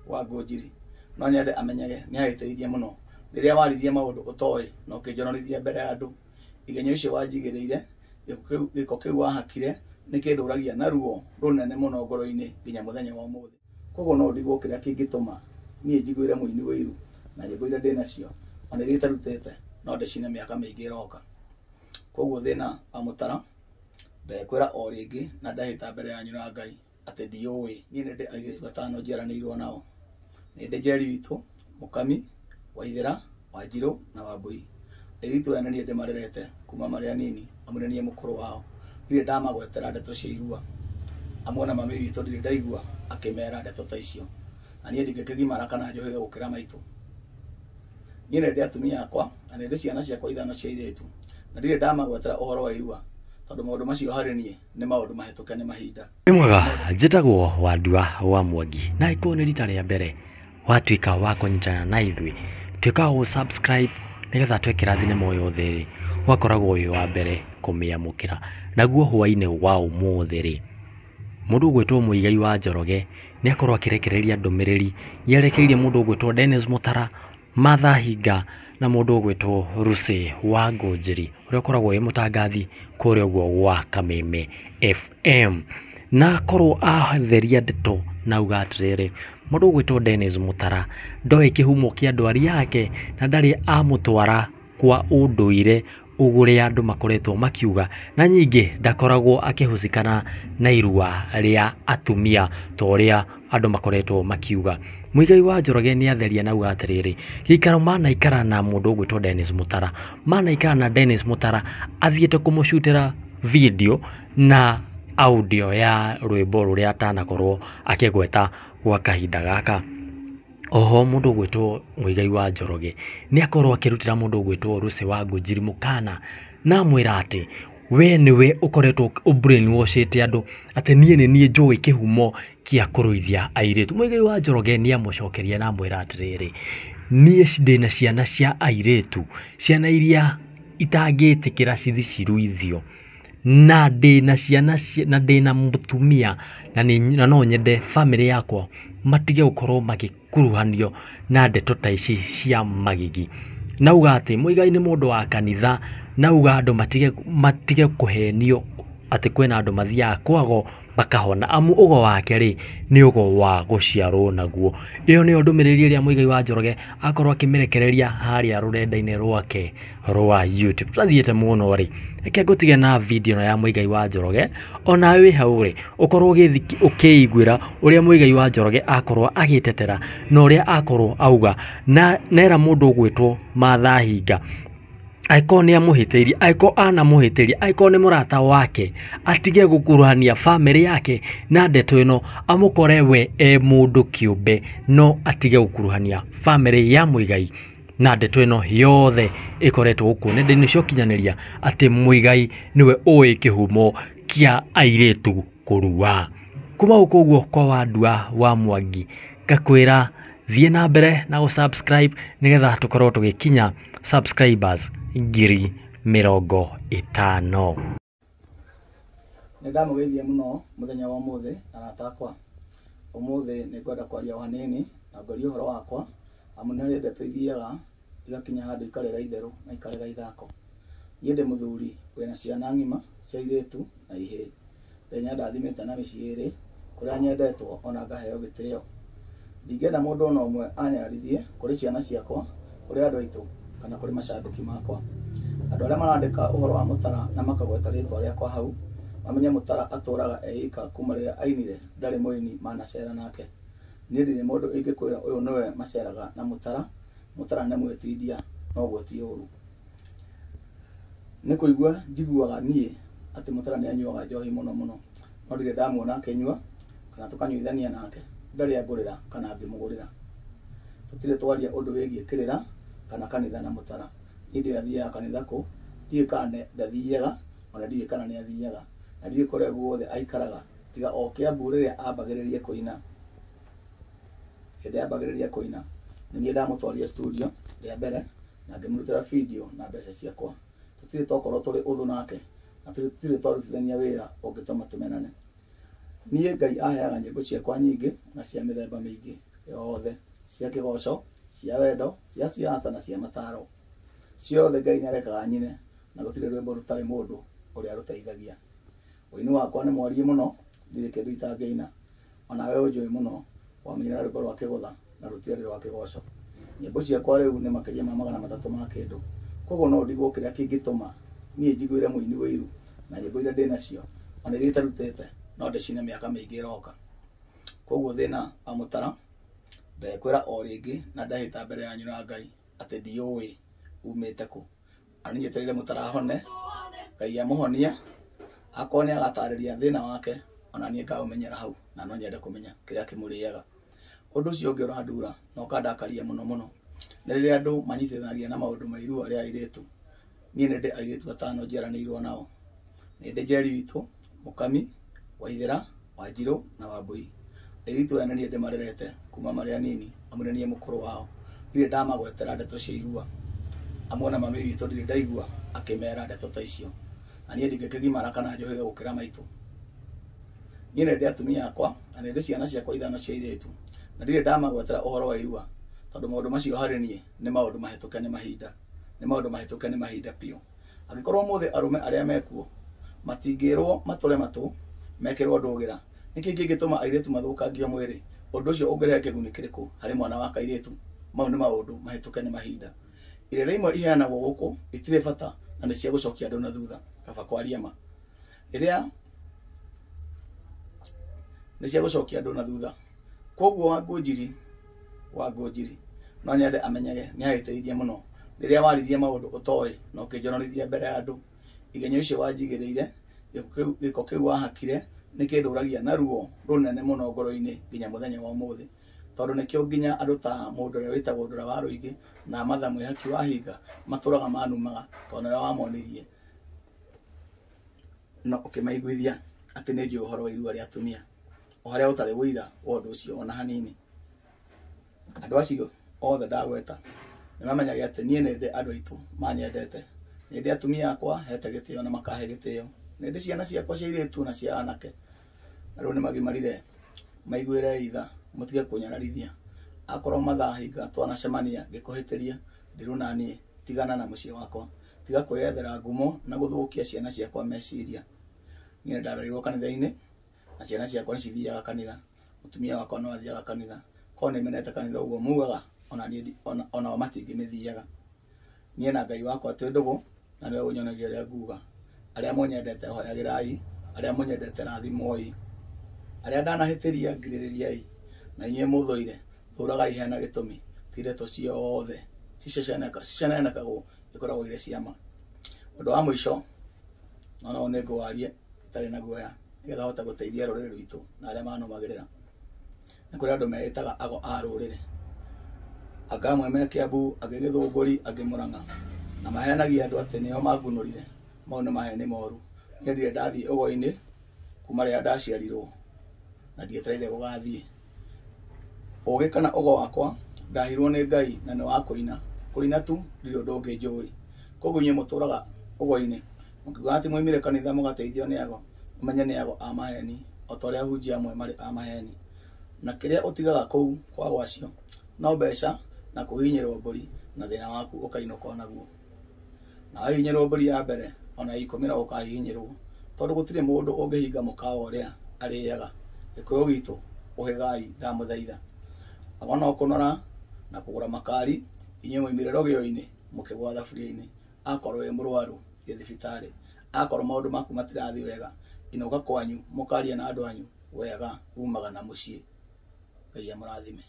wa Ngũnjiri no nyende amenyage nĩ agĩteithia mũno rĩrĩa waririe maũndũ ũtoĩ no kĩnjonorithia mbere ya andũ igenyo icio wanjigĩrĩire gĩko kĩu wahakire nĩ kĩndũragia na ruo rũnene mũno ngoro-inĩ nginya mũthenya wa ũmũthĩ. Koguo no ndigwo kĩrĩa kĩngĩtũma niĩ njiguĩre mũini wĩiru na nyĩmbo iria ndĩ nacio ona iria itarutĩte no ndĩcine mĩaka mĩingĩ ĩroka. Koguo thĩna wa Mũtara ndekwĩra o rĩngĩ na ndahĩta mbere yanyu na Ngai atĩ ndiũĩ. Niĩ nĩ ndĩ airĩtu atano njiaranĩirwo nao. Nĩ ndĩ Njeri witũ, Mũkami, Waithĩra, Wanjirũ na Wambui. Airĩtu aya nĩ niĩ ndĩmarerete kuma marĩ anini amu nĩ niĩ mũkũrũ wao. Ndirĩ ndamagwetera ndeto cia irua. Amwe na mami witũ ndirĩ ndaigua akĩmera ndeto ta icio. Na niĩ ndingĩkĩgimara kana njohĩge gũkĩra maitũ. Niĩ nĩ ndĩ atumia akwa na nĩ ndĩ ciana ciakwa ithano cia airĩtu. Na ndirĩ ndamagwetera ũhoro wa irua tondũ maũndũ macio harĩ niĩ nĩ maũndũ mahĩtũke nĩ mahinda. Mwega, njĩtagwo Wandua wa Mwangi na ĩkorwo nĩ rita rĩa mbere watuĩka wa kũnyitana na ithuĩ, tuĩka wa subscribe nĩgetha twekĩra thinema yothe rĩ wakoragwo ũyũ wa mbere kũmĩamũkĩra. Naguo hwainĩ wa ũmũthĩ rĩ, mũndũ ũgwĩtwo Mũigai wa Njoroge nĩ akorwo akĩrekereria ndũmĩrĩri yerekeirie mũndũ ũgwĩtwo Dennis Mũtara, Martha Hinga na mũndũ ũgwĩtwo Lucy wa Ngũnjiri ũrĩa ũkoragwo wĩ mũtangathi kũrĩa ũguo gwa Kameme FM. Na korwo atheria ndeto na uga atĩrĩrĩ, mũndũ ũgwĩtwo Dennis Mũtara ndoĩ kĩhumo kĩa ndwari yake na ndarĩ amũtwara kwa ũndũire ũrĩa andũ makoretwo makiuga, na nyingĩ ndakoragwo akĩhusikana na irua rĩa atumia ta ũrĩa andũ makoretwo makiuga. Mũigai wa Njoroge nĩ atheria na uga atĩrĩrĩ, gĩikaro manaikara na mũndũ ũgwĩtwo Dennis Mũtara, manaikara na Dennis Mũtara athiĩte kũmũcutĩra video na audio ya rwĩmbo rũrĩa atanakorwo akĩgweta gwa kahinda gaka. Oho mũndũ ũgwĩtwo Mũigai wa Njoroge nĩ akorwo akĩrutĩra mũndũ ũgwĩtwo Lucy wa Ngũnjiri mũkana na mwĩra atĩ we nĩwe ũkoretwo brainwashĩte andũ atĩ niĩ njũĩ kĩhumo kĩa kũruithia airĩtu. Mũigai wa Njoroge nĩ amũcokeria na mwĩra atĩrĩrĩ, niĩ ndĩna ciana cia airĩtu, ciana iria itangĩtĩkĩra cithi ciruithio, na ndĩna ciana na ndĩna mũtumia na no nyende famĩlĩ yakwa matige gũkorwo magĩkuruhanio na ndeto ta ici cia magigi. Nauga atĩ Mũigai nĩ mũndũ wa kanitha, nauga andũ matige kũhenio atĩ kwĩna andũ mathiaga kwago bakahona, amu ũgo wake rĩ nĩ ũgo wa gũciarwo naguo. Ĩyo nĩyo ndũmĩrĩri ĩrĩa Mũigai wa Njoroge akorwo akĩmĩrekereria harĩa rũrenda-inĩ rwake rwa YouTube. Tũthiĩte mũno rĩ, reke ngũtige na video ya Mũigai wa Njoroge, ona wĩ hau rĩ ũkorwo ũkĩiguĩra ũrĩa Mũigai wa Njoroge akorwo agĩtetera na ũrĩa akorwo auga na nera mũndũ ũgwĩtwo Martha Hinga aiko nĩ amũhĩtĩirie, aiko anamũhĩtĩirie, aiko nĩ mũrata wake atige gũkuruhania famĩlĩ yake na ndeto ĩno, amũkore we mũndũ kĩũmbe no atige gũkuruhania famĩlĩ ya Mũigai na ndeto ĩno yothe ĩkoretwo gũkũ nenda-inĩ cia ũkinyanĩria atĩ Mũigai nĩwe ũĩ kĩhumo kĩa airĩtu kũrua. Kuma gũkũ ũguo kwa Wandua wa Mwangi ngakwĩra thiĩ na mbere na gũsubscribe nĩgetha tũkorwo tũgĩkinya subscribers 50,000. Nĩ ndamũgeithia mũno mũthenya wa ũmũthĩ arata akwa. Ũmũthĩ nĩ ngwenda kwaria hanini na ngoria ũhoro wakwa amu nĩ harĩ ndeto ithiaga igakinya handũ ikarega itherũ na ikarega ithako. Niĩ ndĩ mũthuri wĩna ciana ng'ima cia airĩtu na ihĩĩ. Ndenya ndathimĩte na mĩciĩ ĩrĩ kũrĩa nyendetwo ona ngaheo gĩtĩo. Ndingĩenda mũndũ ona ũmwe anyarithie kũrĩ ciana ciakwa, kũrĩ andũ aitũ kana kũrĩ macambĩki makwa. Andũ arĩa marandĩka ũhoro wa Mũtara na makagweta rĩtwa rĩakwa hau mamenye Mũtara atũraga eika kuma rĩrĩa ainire ndarĩ mũini manacera nake. Niĩ ndirĩ mũndũ ingĩkwĩra ũyũ nĩwe maceraga na Mũtara. Mũtara nĩ mwĩtindia no ũguo ti ũru. Nĩ kũigua njiguaga niĩ atĩ Mũtara nĩ anyuaga njohi mũno mũno, no ndirĩ ndamuona akĩnyua kana tũkanyuithania nake, ndarĩ angũrĩra kana ngĩmũgũrĩra. Tũtirĩ twaria ũndũ wĩgiĩ kĩrĩra kana kanitha na Mũtara. Niĩ ndiathiaga kanitha kũ, ndiũĩ kana ndathiaga ona ndiũĩ kana nĩ athiaga, na ndiũĩ kũrĩa guothe aikaraga tiga o Kĩambu rĩrĩa ambagĩrĩria kũina. Hĩndĩ ambagĩrĩria kũina nĩ niĩ ndamũtwarire studio rĩa mbere na ngĩmũrutĩra video na mbeca ciakwa. Tũtirĩ twakorwo tũrĩ ũthũ nake na tũtirĩ twarutithania wĩra ũngĩtũma tũmenane. Niĩ Ngai aheaga nyĩmbo ciakwa nyingĩ na cia mĩthemba mĩingĩ. yothe cia kigoco, cia wendo, cia siasa na cia mataro. Ciothe Ngai nĩarekaga nyine na gũtirĩ rwĩmbo rũtarĩ mũndũ ũrĩa rũteithagia. Ũini wakwa nĩ mwarie mũno, ndirĩ kĩndũ itangĩina. Ona we ũnjũĩ mũno, wamenyera rwĩmbo rwa kĩgũtha na rũtirĩ rwa kĩgoco. Nyĩmbo ciakwa rĩu nĩ makĩria ma 300 ma kĩndũ. Koguo no ndigwo kĩrĩa kĩngĩtũma niĩ njiguĩre mũini wĩiru na nyĩmbo iria ndĩ nacio ona iria itarutĩte no ndĩcine mĩaka mĩingĩ ĩroka. Koguo thĩna wa mũtara ndekwĩra o rĩngĩ na ndahĩta mbere yanyu na Ngai atĩ ndiũĩ umĩte kũ. Ani njetereire mũtara hone, Ngai amũhonia, akorwo nĩ agatarĩria thĩna wake, ona niĩ ngaũmenyera hau na no nyende kũmenya kĩrĩa kĩmũrĩaga. Ũndũ ũcio ũngĩ ũrandura na ũkandakaria mũno mũno nĩ rĩrĩa andũ manyitithanagia na maũndũ ma irua rĩa airĩtu. Niĩ nĩ ndĩ airĩtu 5 njiaranĩirwo nao. Nĩ ndĩ Njeri witũ, Mũkami, Waithĩra, Wanjirũ na Wambui. Airĩtu aya nĩ niĩ ndĩmarerete kuma marĩ anini, amu nĩ niĩ mũkũrũ wao. Ndirĩ ndamagwetera ndeto cia irua. Amwe na mami witũ ndirĩ ndaigua akĩmera ndeto ta icio. Na niĩ ndingĩkĩgimara kana njohĩge gũkĩra maitũ. Niĩ nĩ ndĩ atumia akwa na nĩ ndĩ ciana ciakwa 5 cia airĩtu. Na ndirĩ ndamagwetera ũhoro wa irua, tondũ maũndũ macio harĩ niĩ nĩ maũndũ mahĩtũke nĩ mahinda. Nĩ maũndũ mahĩtũke nĩ mahinda piũ. Angĩkorwo mũthĩ arũme arĩa mekuo matingĩrwo matũre matũ mekĩrwo ndũgĩra, nĩkĩ kĩngĩtũma airĩtu mathũkangio mwĩrĩ? Ũndũ ũcio ũngĩrehe kĩguni kĩrĩkũ harĩ mwana wa kairĩtu? Mau nĩ maũndũ mahĩtũke nĩ mahinda. Irĩra imwe iheanagwo gũkũ itirĩ bata na nĩ cia gũcokia andũ na thutha, kaba kwaria ma. Rĩrĩa nĩ cia gũcokia andũ na thutha. Koguo Wangũnjiri no nyende amenyage nĩ agĩteithia mũno rĩrĩa waririe maũndũ ũtoĩ na ũkĩnjonorithia mbere ya andũ. Igenyo icio wanjigĩrĩire, gĩko kĩu wahakire nĩ kĩndũragia na ruo rũnene mũno ngoro-inĩ nginya mũthenya wa ũmũthĩ, tondũ nĩkĩo nginya andũ ta mũndũ ũrĩa wĩtagwo Ndũra wa Rũingĩ na Matha Mwĩhaki wa Hinga matũraga manumaga tondũ nĩwe wamonirie na ũkĩmaiguithia atĩ nĩ njũĩ ũhoro wa irua rĩa atumia, o harĩa ũtarĩ wũira wa ũndũ ũcio ona hanini. Andũ acio othe ndagweta nĩ mamenyaga atĩ niĩ nĩ ndĩ andũ aitũ manyendete. Nĩ ndĩ atumia akwa hete gĩtĩo na makahe gĩtĩo. Nĩ ndĩ ciana ciakwa cia airĩtu na cia anake. Na rĩu nĩ magimarire maiguĩre itha, mũtige kũnyararithia. Akorwo Matha Hinga twanacemania ngĩkũhĩtĩria, ndirũ na niĩ tigana na mũciĩ wakwa. Tiga kwĩyethera ngumo na gũthũkia ciana ciakwa meciria. Niĩ ndarererwo kanitha-inĩ na ciana ciakwa nĩ cithiaga kanitha. Mũtumia wakwa no athiaga kanitha. Korwo nĩ menete kanitha ũguo mugaga, onao matingĩmĩthiaga. Niĩ na Ngai wakwa twĩ ndũgũ na nĩwe ũnyonagia ũrĩa nguga. Arĩa mũnyendete hoyagĩrai, arĩa mũnyendete rathimoi. Arĩa ndanahĩtĩria ngirĩrĩriai, na inyuĩ mũthũire thũragai hena gĩtũmi. Ti ndeto ciothe cicenenekagwo ikoragwo irĩ ciama. Ũndũ wa mũico no nĩ ngũwarie itarĩ na guoya nĩgetha hote gũteithia rũrĩrĩ rwitũ na arĩa manũmagĩrĩra. Nĩ kũrĩ andũ meĩtaga ago a rũrĩrĩ, anga amwe me Kĩambu, angĩ Gĩthũngũri, angĩ Mũrang'a, na maheanagia andũ atĩ nĩo mangunũrire. Mau nĩ maheni moru. Niĩ ndirĩ ndathiĩ ũgo-inĩ kuma rĩrĩa ndaciarirwo na ndietereire gũgathiĩ. Ũgĩ kana ũgo wakwa ndahirwo nĩ Ngai na nĩ wa kũina. Kũina tu ndirĩ ũndũ ũngĩ njũĩ. Koguo inyuĩ mũtũraga ũgo-inĩ mũkiuga atĩ mwoimire kanitha mũgateithio nĩ ago, mũmenye nĩ ago a maheni, o ta ũrĩa ahunjia amwe marĩ a maheni. Na kĩrĩa ũtigaga kũu kwa gwacio no mbeca na kũhinyĩrwo mbũri na thĩna waku ũkainũka naguo. Na wahinyĩrwo mbũri ya mbere ona 10 no ũkahinyĩrwo, tondũ gũtirĩ mũndũ ũngĩhinga mũkawa ũrĩa arĩaga. Gĩkũyũ gitũ ũhĩgai ndamũthaitha. Aba no kũnora na kũgũra makari, inyuĩ mwoimire rũgĩo-inĩ mũkĩgwa thaburia-inĩ. Akorwo wĩ mũrwaru thiĩ thibitarĩ. Akorwo maũndũ maku matirathiĩ wega, inũka kwanyu mũkaria na andũ anyu wega umaga na mũciĩ. Ngai amũrathime.